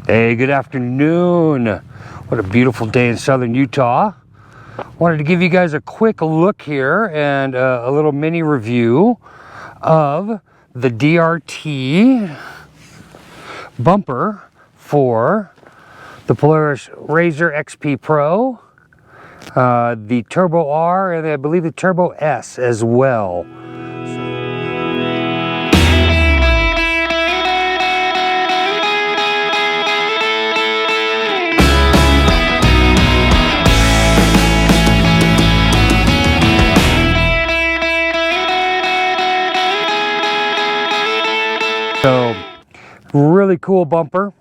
Hey, good afternoon. What a beautiful day in southern Utah. Wanted to give you guys a quick look here and a little mini review of the DRT bumper for the Polaris RZR XP Pro, the Turbo R, and I believe the Turbo S as well. So, really cool bumper.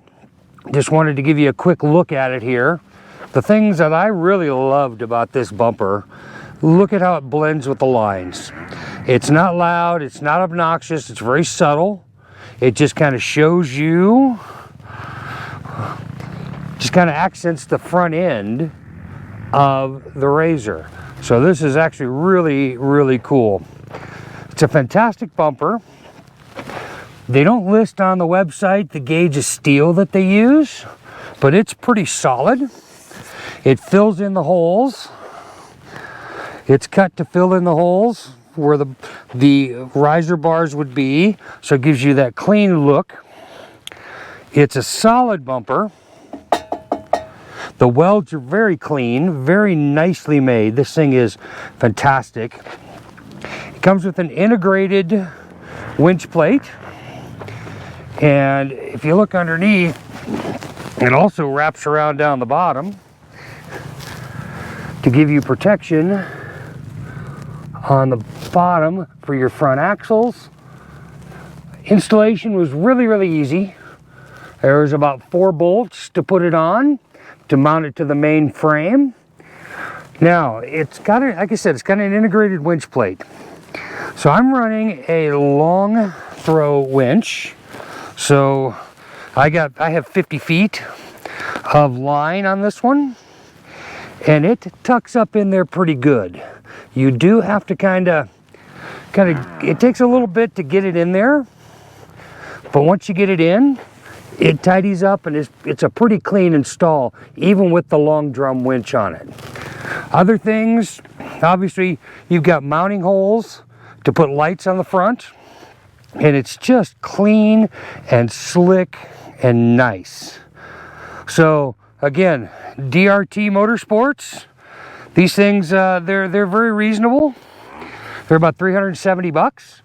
Just wanted to give you a quick look at it here. The things that I really loved about this bumper, look at how it blends with the lines. It's not loud, it's not obnoxious, it's very subtle. It just kind of shows you, just kind of accents the front end of the RZR. So this is actually really, really cool. It's a fantastic bumper. They don't list on the website the gauge of steel that they use, but it's pretty solid. It fills in the holes. It's cut to fill in the holes where the riser bars would be, so it gives you that clean look. It's a solid bumper. The welds are very clean, very nicely made. This thing is fantastic. It comes with an integrated winch plate. And if you look underneath, it also wraps around down the bottom to give you protection on the bottom for your front axles. Installation was really, really easy. There was about 4 bolts to put it on to mount it to the main frame. Now, it's got, like I said, it's got an integrated winch plate. So I'm running a long throw winch. So I have 50 feet of line on this one, and it tucks up in there pretty good. You do have to kind of, it takes a little bit to get it in there, but once you get it in, it tidies up and it's a pretty clean install, even with the long drum winch on it. Other things, obviously you've got mounting holes to put lights on the front. And it's just clean and slick and nice. So again, DRT Motorsports, these things, they're very reasonable. They're about 370 bucks.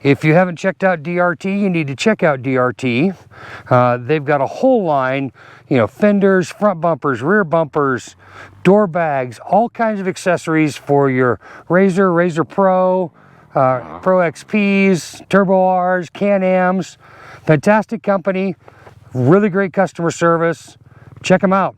If you haven't checked out DRT, you need to check out DRT. They've got a whole line, you know, fenders, front bumpers, rear bumpers, door bags, all kinds of accessories for your RZR Pro, Pro XPs, Turbo Rs, CanAms. Fantastic company, really great customer service. Check them out.